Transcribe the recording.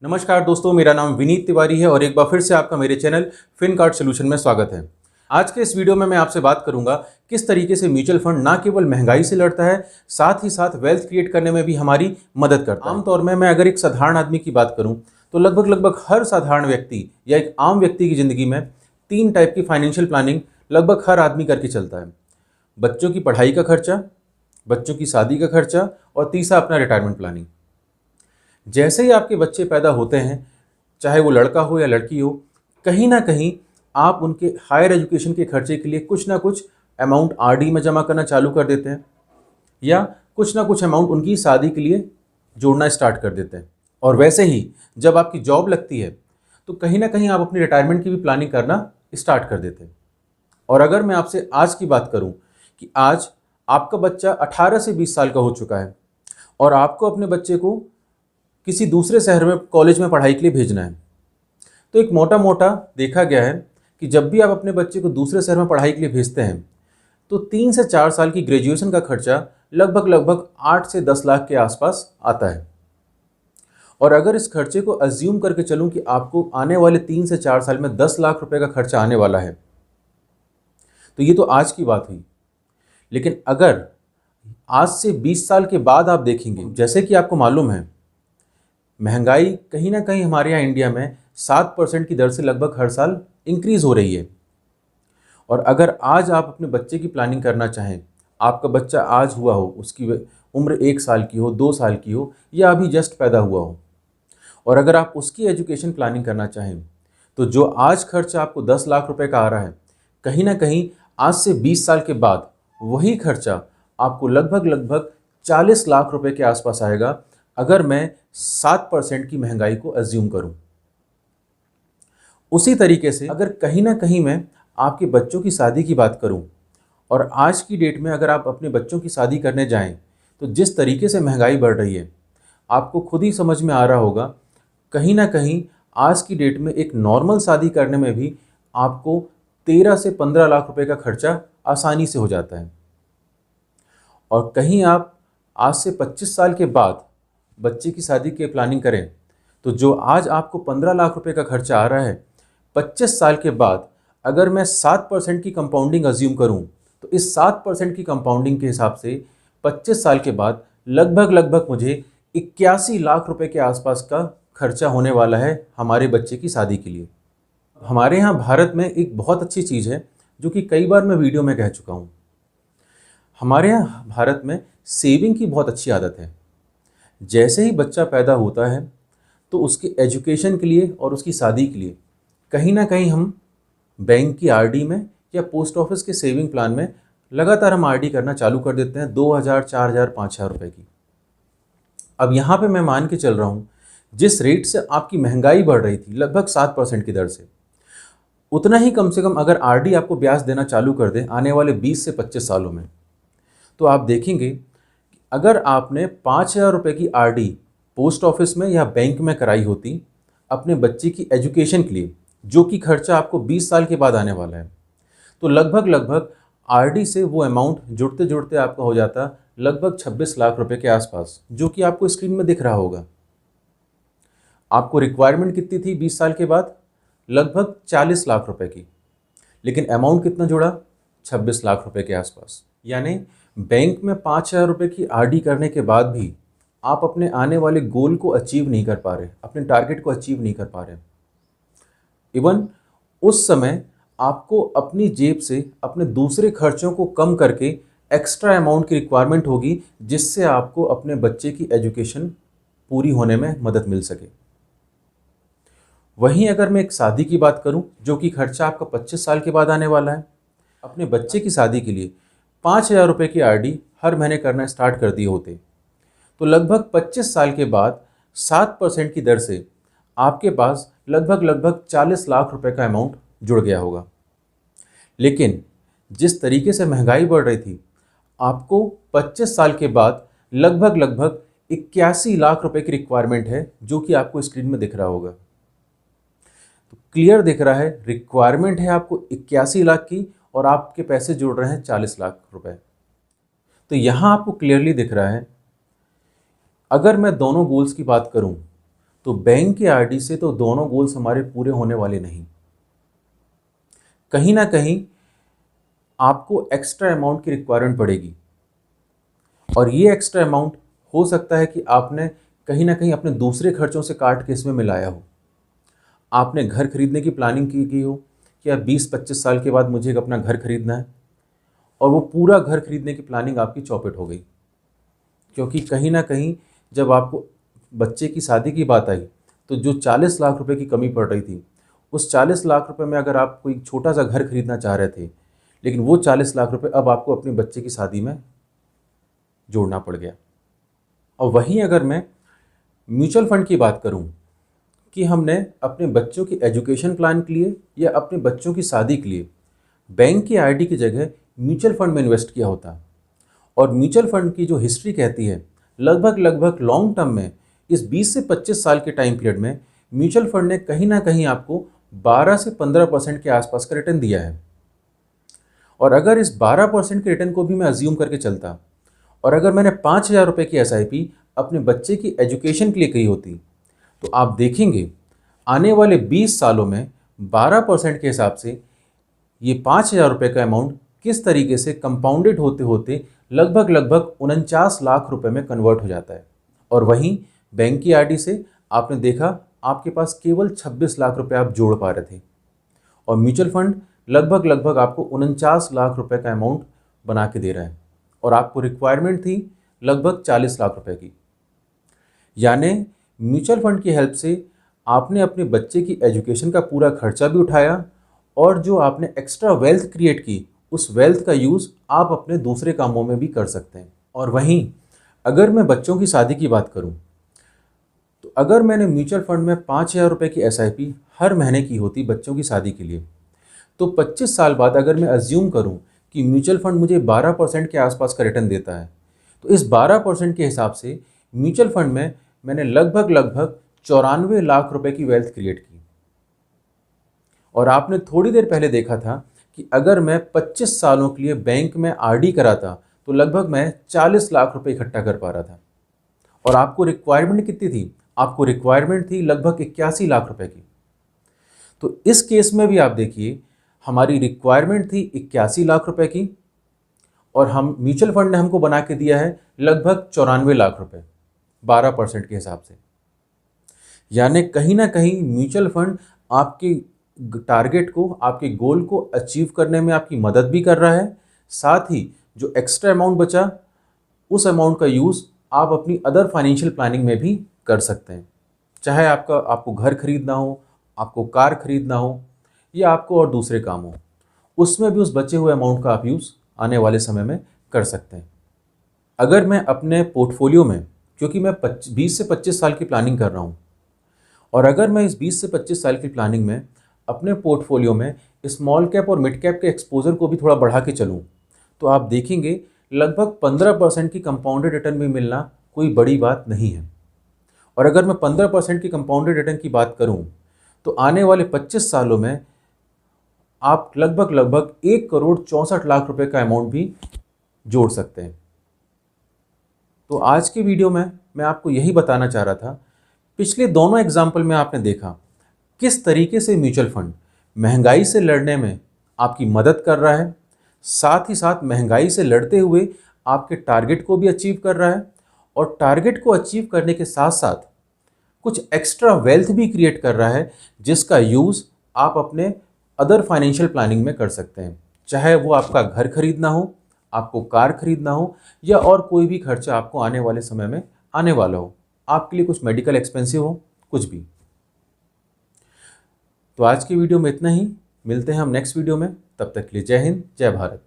नमस्कार दोस्तों, मेरा नाम विनीत तिवारी है और एक बार फिर से आपका मेरे चैनल फिनकार्ड सॉल्यूशन में स्वागत है। आज के इस वीडियो में मैं आपसे बात करूंगा किस तरीके से म्यूचुअल फंड ना केवल महंगाई से लड़ता है, साथ ही साथ वेल्थ क्रिएट करने में भी हमारी मदद करता है। आमतौर में मैं अगर एक साधारण आदमी की बात करूं तो लगभग हर साधारण व्यक्ति या एक आम व्यक्ति की ज़िंदगी में 3 टाइप की फाइनेंशियल प्लानिंग लगभग हर आदमी करके चलता है। बच्चों की पढ़ाई का खर्चा, बच्चों की शादी का खर्चा और तीसरा अपना रिटायरमेंट प्लानिंग। जैसे ही आपके बच्चे पैदा होते हैं, चाहे वो लड़का हो या लड़की हो, कहीं ना कहीं आप उनके हायर एजुकेशन के खर्चे के लिए कुछ ना कुछ अमाउंट आरडी में जमा करना चालू कर देते हैं या कुछ ना कुछ अमाउंट उनकी शादी के लिए जोड़ना स्टार्ट कर देते हैं। और वैसे ही जब आपकी जॉब लगती है तो कहीं ना कहीं आप अपनी रिटायरमेंट की भी प्लानिंग करना स्टार्ट कर देते हैं। और अगर मैं आपसे आज की बात करूं कि आज आपका बच्चा 18 से 20 साल का हो चुका है और आपको अपने बच्चे को किसी दूसरे शहर में कॉलेज में पढ़ाई के लिए भेजना है, तो एक मोटा मोटा देखा गया है कि जब भी आप अपने बच्चे को दूसरे शहर में पढ़ाई के लिए भेजते हैं तो 3 से 4 साल की ग्रेजुएशन का खर्चा लगभग 8 से 10 लाख के आसपास आता है। और अगर इस खर्चे को अज्यूम करके चलूं कि आपको आने वाले 3 से 4 साल में 10 लाख रुपए का खर्चा आने वाला है, तो ये तो आज की बात हुई। लेकिन अगर आज से 20 साल के बाद आप देखेंगे, जैसे कि आपको मालूम है महंगाई कहीं ना कहीं हमारे यहाँ इंडिया में 7% की दर से लगभग हर साल इंक्रीज़ हो रही है। और अगर आज आप अपने बच्चे की प्लानिंग करना चाहें, आपका बच्चा आज हुआ हो, उसकी उम्र 1 साल की हो, 2 साल की हो या अभी जस्ट पैदा हुआ हो, और अगर आप उसकी एजुकेशन प्लानिंग करना चाहें तो जो आज खर्चा आपको 10 लाख रुपए का आ रहा है, कहीं ना कहीं आज से 20 साल के बाद वही खर्चा आपको लगभग 40 लाख रुपए के आसपास आएगा, अगर मैं 7% की महंगाई को अज्यूम करूं। उसी तरीके से अगर कहीं ना कहीं मैं आपके बच्चों की शादी की बात करूं और आज की डेट में अगर आप अपने बच्चों की शादी करने जाएं तो जिस तरीके से महंगाई बढ़ रही है, आपको खुद ही समझ में आ रहा होगा, कहीं ना कहीं आज की डेट में एक नॉर्मल शादी करने में भी आपको 13 से 15 लाख रुपए का खर्चा आसानी से हो जाता है। और कहीं आप आज से 25 साल के बाद बच्चे की शादी की प्लानिंग करें तो जो आज आपको 15 लाख रुपए का खर्चा आ रहा है, 25 साल के बाद अगर मैं 7% की कंपाउंडिंग अज्यूम करूं तो इस 7% की कंपाउंडिंग के हिसाब से 25 साल के बाद लगभग मुझे 81 लाख रुपए के आसपास का खर्चा होने वाला है हमारे बच्चे की शादी के लिए। हमारे यहाँ भारत में एक बहुत अच्छी चीज़ है जो कि कई बार मैं वीडियो में कह चुका हूँ। हमारे यहाँ भारत में सेविंग की बहुत अच्छी आदत है। जैसे ही बच्चा पैदा होता है तो उसके एजुकेशन के लिए और उसकी शादी के लिए कहीं ना कहीं हम बैंक की आरडी में या पोस्ट ऑफिस के सेविंग प्लान में लगातार हम आरडी करना चालू कर देते हैं 2000, 4000, 5000 रुपए की। अब यहाँ पे मैं मान के चल रहा हूँ जिस रेट से आपकी महंगाई बढ़ रही थी लगभग 7% की दर से, उतना ही कम से कम अगर आरडी आपको ब्याज देना चालू कर दे आने वाले 20 से 25 सालों में, तो आप देखेंगे अगर आपने 5000 रुपये की आरडी पोस्ट ऑफिस में या बैंक में कराई होती अपने बच्चे की एजुकेशन के लिए, जो कि खर्चा आपको 20 साल के बाद आने वाला है, तो लगभग आरडी से वो अमाउंट जुड़ते जुड़ते आपका हो जाता लगभग 26 लाख रुपए के आसपास, जो कि आपको स्क्रीन में दिख रहा होगा। आपको रिक्वायरमेंट कितनी थी 20 साल के बाद? लगभग 40 लाख रुपए की, लेकिन अमाउंट कितना जुड़ा? 26 लाख रुपए के आसपास। यानी बैंक में 5000 रुपये की आरडी करने के बाद भी आप अपने आने वाले गोल को अचीव नहीं कर पा रहे, अपने टारगेट को अचीव नहीं कर पा रहे। इवन उस समय आपको अपनी जेब से अपने दूसरे खर्चों को कम करके एक्स्ट्रा अमाउंट की रिक्वायरमेंट होगी, जिससे आपको अपने बच्चे की एजुकेशन पूरी होने में मदद मिल सके। वहीं अगर मैं एक शादी की बात करूं, जो कि खर्चा आपका 25 साल के बाद आने वाला है, अपने बच्चे की शादी के लिए 5000 रुपये की आरडी हर महीने करना स्टार्ट कर दिए होते, तो लगभग 25 साल के बाद 7% की दर से आपके पास लगभग 40 लाख रुपए का अमाउंट जुड़ गया होगा। लेकिन जिस तरीके से महंगाई बढ़ रही थी, आपको 25 साल के बाद लगभग 81 लाख रुपए की रिक्वायरमेंट है, जो कि आपको स्क्रीन में दिख रहा होगा। तो क्लियर दिख रहा है, रिक्वायरमेंट है आपको 81 लाख की और आपके पैसे जुड़ रहे हैं 40 लाख रुपए। तो यहाँ आपको क्लियरली दिख रहा है, अगर मैं दोनों गोल्स की बात करूँ तो बैंक के आरडी से तो दोनों गोल्स हमारे पूरे होने वाले नहीं। कहीं ना कहीं आपको एक्स्ट्रा अमाउंट की रिक्वायरमेंट पड़ेगी, और ये एक्स्ट्रा अमाउंट हो सकता है कि आपने कहीं ना कहीं अपने दूसरे खर्चों से काट के इसमें मिलाया हो। आपने घर खरीदने की प्लानिंग की हो कि अब 20-25 साल के बाद मुझे एक अपना घर खरीदना है, और वो पूरा घर खरीदने की प्लानिंग आपकी चौपट हो गई, क्योंकि कहीं ना कहीं जब आपको बच्चे की शादी की बात आई तो जो 40 लाख रुपए की कमी पड़ रही थी, उस 40 लाख रुपए में अगर आप कोई छोटा सा घर खरीदना चाह रहे थे, लेकिन वो 40 लाख रुपए अब आपको अपने बच्चे की शादी में जोड़ना पड़ गया। और वहीं अगर मैं म्यूचुअल फंड की बात करूं कि हमने अपने बच्चों की एजुकेशन प्लान के लिए या अपने बच्चों की शादी के लिए बैंक की आरडी की जगह म्यूचुअल फंड में इन्वेस्ट किया होता, और म्यूचुअल फंड की जो हिस्ट्री कहती है लगभग लॉन्ग टर्म में इस 20 से 25 साल के टाइम पीरियड में म्यूचुअल फंड ने कहीं ना कहीं आपको 12 से 15% के आसपास का रिटर्न दिया है। और अगर इस 12% के रिटर्न को भी मैं अज्यूम करके चलता, और अगर मैंने 5,000 रुपये की एसआईपी अपने बच्चे की एजुकेशन के लिए की होती, तो आप देखेंगे आने वाले 20 सालों में 12% के हिसाब से ये 5,000 रुपये का अमाउंट किस तरीके से कंपाउंडेड होते होते लगभग 49 लाख रुपए में कन्वर्ट हो जाता है। और वहीं बैंक की आरडी से आपने देखा आपके पास केवल 26 लाख रुपए आप जोड़ पा रहे थे, और म्यूचुअल फंड लगभग आपको 49 लाख रुपए का अमाउंट बना के दे रहा है, और आपको रिक्वायरमेंट थी लगभग 40 लाख रुपए की। यानी म्यूचुअल फंड की हेल्प से आपने अपने बच्चे की एजुकेशन का पूरा खर्चा भी उठाया, और जो आपने एक्स्ट्रा वेल्थ क्रिएट की उस वेल्थ का यूज़ आप अपने दूसरे कामों में भी कर सकते हैं। और वहीं अगर मैं बच्चों की शादी की बात करूं, तो अगर मैंने म्यूचुअल फंड में 5,000 रुपये की एसआईपी हर महीने की होती बच्चों की शादी के लिए, तो 25 साल बाद अगर मैं अज्यूम करूं कि म्यूचुअल फंड मुझे 12% के आसपास का रिटर्न देता है, तो इस 12% के हिसाब से म्यूचुअल फंड में मैंने लगभग 94 लाख रुपए की वेल्थ क्रिएट की। और आपने थोड़ी देर पहले देखा था कि अगर मैं 25 सालों के लिए बैंक में आरडी कराता तो लगभग मैं 40 लाख रुपए इकट्ठा कर पा रहा था। और आपको रिक्वायरमेंट कितनी थी? आपको रिक्वायरमेंट थी लगभग 81 लाख रुपए की। तो इस केस में भी आप देखिए हमारी रिक्वायरमेंट थी 81 लाख रुपए की, और हम म्यूचुअल फंड ने हमको बना के दिया है लगभग 94 लाख रुपए 12% के हिसाब से। यानी कहीं ना कहीं म्यूचुअल फंड आपके टारगेट को, आपके गोल को अचीव करने में आपकी मदद भी कर रहा है। साथ ही जो एक्स्ट्रा अमाउंट बचा उस अमाउंट का यूज़ आप अपनी अदर फाइनेंशियल प्लानिंग में भी कर सकते हैं, चाहे आपको घर खरीदना हो, आपको कार खरीदना हो, या आपको और दूसरे काम हो, उसमें भी उस बचे हुए अमाउंट का आप यूज़ आने वाले समय में कर सकते हैं। अगर मैं अपने पोर्टफोलियो में, क्योंकि मैं 20 से 25 साल की प्लानिंग कर रहा हूँ, और अगर मैं इस 20 से 25 साल की प्लानिंग में अपने पोर्टफोलियो में स्मॉल कैप और मिड कैप के एक्सपोजर को भी थोड़ा बढ़ा के चलूँ, तो आप देखेंगे लगभग 15% की कंपाउंडेड रिटर्न भी मिलना कोई बड़ी बात नहीं है। और अगर मैं 15% की कंपाउंडेड रिटर्न की बात करूं, तो आने वाले 25 सालों में आप लगभग 1,64,00,000 रुपए का अमाउंट भी जोड़ सकते हैं। तो आज के वीडियो में मैं आपको यही बताना चाह रहा था। पिछले दोनों एग्जाम्पल में आपने देखा किस तरीके से म्यूचुअल फंड महंगाई से लड़ने में आपकी मदद कर रहा है, साथ ही साथ महंगाई से लड़ते हुए आपके टारगेट को भी अचीव कर रहा है, और टारगेट को अचीव करने के साथ साथ कुछ एक्स्ट्रा वेल्थ भी क्रिएट कर रहा है, जिसका यूज़ आप अपने अदर फाइनेंशियल प्लानिंग में कर सकते हैं, चाहे वो आपका घर खरीदना हो, आपको कार खरीदना हो, या और कोई भी खर्चा आपको आने वाले समय में आने वाला हो, आपके लिए कुछ मेडिकल एक्सपेंसिव हो, कुछ भी। तो आज की वीडियो में इतना ही। मिलते हैं हम नेक्स्ट वीडियो में। तब तक के लिए जय हिंद, जय भारत।